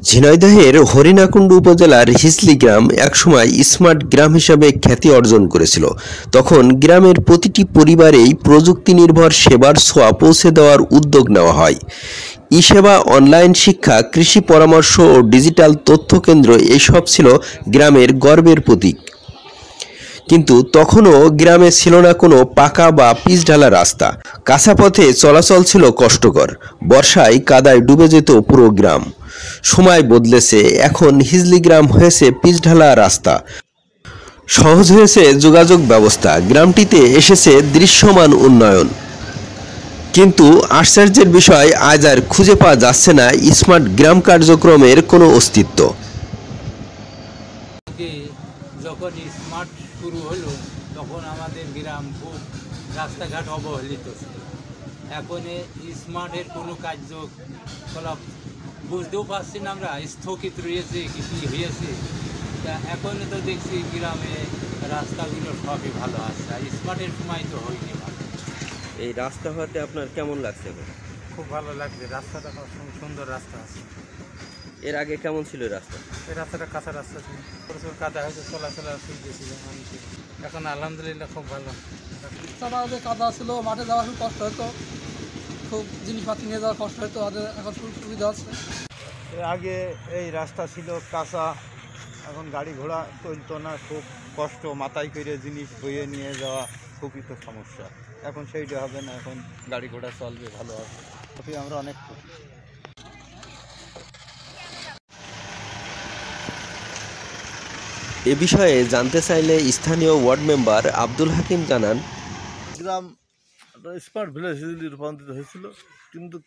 ঝিনাইদহের হরিণাকুণ্ড উপজেলার হিজলি গ্রাম একসময় স্মার্ট গ্রাম হিসাবে খ্যাতি অর্জন করেছিল। তখন গ্রামের প্রতিটি পরিবারেই প্রযুক্তি নির্ভর সেবার ছোঁয়া পৌঁছে দেওয়ার উদ্যোগ নেওয়া হয়। ই-সেবা, অনলাইন শিক্ষা, কৃষি পরামর্শ ও ডিজিটাল তথ্য কেন্দ্র এসব ছিল গ্রামের গর্বের প্রতীক। কিন্তু তখনও গ্রামে ছিল না কোনো পাকা বা পিচঢালা রাস্তা। কাঁচা পথে চলাচল ছিল কষ্টকর। বর্ষায় কাদায় ডুবে যেত পুরো গ্রাম। সময় বদলেছে, এখন হিজলি গ্রাম হয়েছে পিচঢালা রাস্তা, সহজ হয়েছে যোগাযোগ ব্যবস্থা, গ্রামটিতে এসেছে দৃশ্যমান উন্নয়ন। কিন্তু আশ্চর্যের বিষয়, আজ আর খুঁজে পাওয়া যাচ্ছে না স্মার্ট গ্রাম কার্যক্রমের কোনো অস্তিত্ব। যখন স্মার্ট শুরু হলো তখন আমাদের গ্রাম খুব রাস্তাঘাট অবহেলিত ছিল। এখন স্মার্টের কোনো কার্যকলাপ বুঝতেও পারছি না, আমরা স্থগিত রয়েছে, কিছু হয়েছে। তা এখন তো দেখছি গ্রামে রাস্তাগুলো সবই ভালো আছে, আর স্মার্টের সময় তো হয়নি ভালো। এই রাস্তা হওয়াতে আপনার কেমন লাগছে? খুব ভালো লাগছে, রাস্তাটা সুন্দর রাস্তা আছে। এর আগে কেমন ছিল রাস্তা? এই রাস্তাটা কাঁচা রাস্তা ছিল, প্রচুর কাদা হয়তো চলাচলা সুবিধা ছিল মানুষের। এখন আলহামদুলিল্লাহ খুব ভালো। রাস্তাটা কাদা ছিল, মাঠে যাওয়া খুব কষ্ট হতো, খুব জিনিসপাতি নিয়ে যাওয়া কষ্ট হতো। এখন খুব সুবিধা আছে। এর আগে এই রাস্তা ছিল কাঁচা, এখন গাড়ি ঘোড়া চলতো না, খুব কষ্ট, মাথায় করে জিনিস বইয়ে নিয়ে যাওয়া খুবই তো সমস্যা। এখন সেইটা হবে না, এখন গাড়ি ঘোড়া চলবে, ভালো হবে। তবে আমরা অনেক খুশি। এ বিষয়ে জানতে চাইলে স্থানীয় ওয়ার্ড মেম্বার আব্দুল হাকিম জানান, গ্রাম স্মার্ট ভিলেজ রূপান্তরিত হয়েছিল, কিন্তু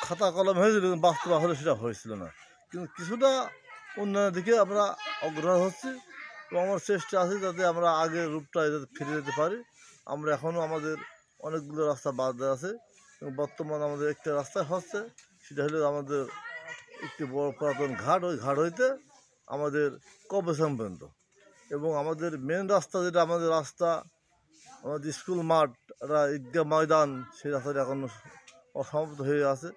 খাতা কলম হয়েছিল, বাস্তব হলে সেটা হয়েছিল না। কিন্তু কিছুটা উন্নয়নের দিকে আমরা অগ্রসর হচ্ছি এবং আমার চেষ্টা আছে যাতে আমরা আগের রূপটা যাতে ফিরে যেতে পারি। আমরা এখনও আমাদের অনেকগুলো রাস্তা বাদ দেওয়া আছে এবং বর্তমানে আমাদের একটা রাস্তা হচ্ছে, সেটা হলো আমাদের একটি বড় পুরাতন ঘাট, ওই ঘাট হইতে আমাদের কবরস্থান পর্যন্ত। এবং আমাদের মেন রাস্তা যেটা আমাদের রাস্তা, আমাদের স্কুল মাঠ, ঈদগাহ ময়দান, সেই রাস্তাটা এখন অসমাপ্ত হয়ে আছে।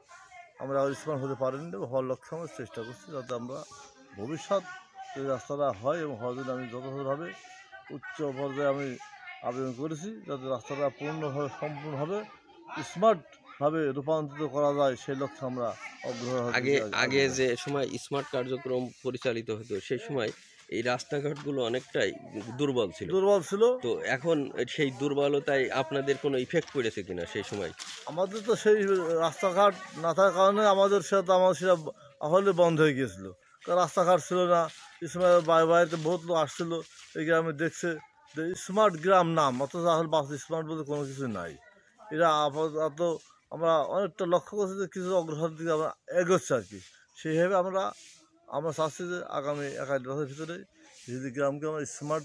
আমরা স্মার্ট হতে পারিনি, হওয়ার লক্ষ্যে আমরা চেষ্টা করছি যাতে আমরা ভবিষ্যৎ এই রাস্তাটা হয় এবং হওয়ার জন্য আমি যথাযথভাবে উচ্চ পর্যায়ে আমি আবেদন করেছি যাতে রাস্তাটা পূর্ণভাবে সম্পূর্ণভাবে স্মার্টভাবে রূপান্তরিত করা যায়, সেই লক্ষ্যে আমরা অগ্রসর হচ্ছি। আগে যে সময় স্মার্ট কার্যক্রম পরিচালিত হতো সেই সময় এই রাস্তাঘাটগুলো অনেকটাই দুর্বল ছিল। তো এখন সেই দুর্বলতায় আপনাদের কোনো ইফেক্ট পড়েছে কিনা সেই সময়? আমাদের তো সেই রাস্তাঘাট না থাকার কারণে আমাদের সেটা হলে বন্ধ হয়ে গিয়েছিলো, কারণ রাস্তাঘাট ছিল না। স্মার্ট বাইরে বহুত লোক আসছিল এই গ্রামে, দেখছে যে স্মার্ট গ্রাম নাম, অথচ আসলে স্মার্ট বলতে কোনো কিছু নাই। এরা আপাতত আমরা অনেকটা লক্ষ্য করছি যে কিছু অগ্রসর দিকে আমরা এগোচ্ছি আর কি। সেইভাবে আমরা চাচ্ছি যে আগামী 1-1.5 বছরের ভিতরে যদি গ্রামকে আমরা স্মার্ট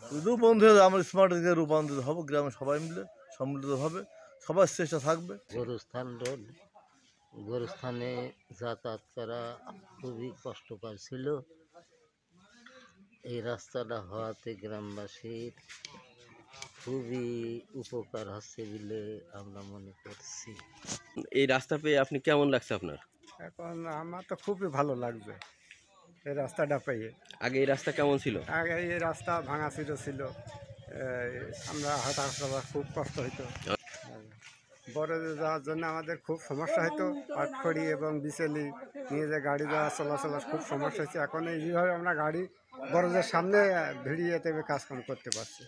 শুধু বন্ধ হয়ে যায়, আমরা স্মার্ট দিকে রূপান্তরিত হবো। গ্রামে সবাই মিলে সম্মিলিতভাবে সবার চেষ্টা থাকবে। গোরস্থান রোড, গোরস্থানে যাতায়াত করা খুবই কষ্টকর ছিল। এই রাস্তাটা হওয়াতে গ্রামবাসীর খুবই উপকার হচ্ছে বলে আমরা মনে করছি। এই রাস্তা পেয়ে আপনি কেমন লাগছে আপনার? এখন আমার তো খুবই ভালো লাগবে এই রাস্তাটা পেয়ে। আগে এই রাস্তা কেমন ছিল? আগে এই রাস্তা ভাঙা ছিল, আমরা হাঁটাচলা খুব কষ্ট হতো। বড় যাওয়ার জন্য আমাদের খুব সমস্যা হতো, পাটখড়ি এবং বিচেলি নিয়ে যে গাড়ি যাওয়া চলাচলের খুব সমস্যা হচ্ছে। এখন এইভাবে আমরা গাড়ি বড়দের সামনে ভিড়িয়ে কাজকাম করতে পারছি।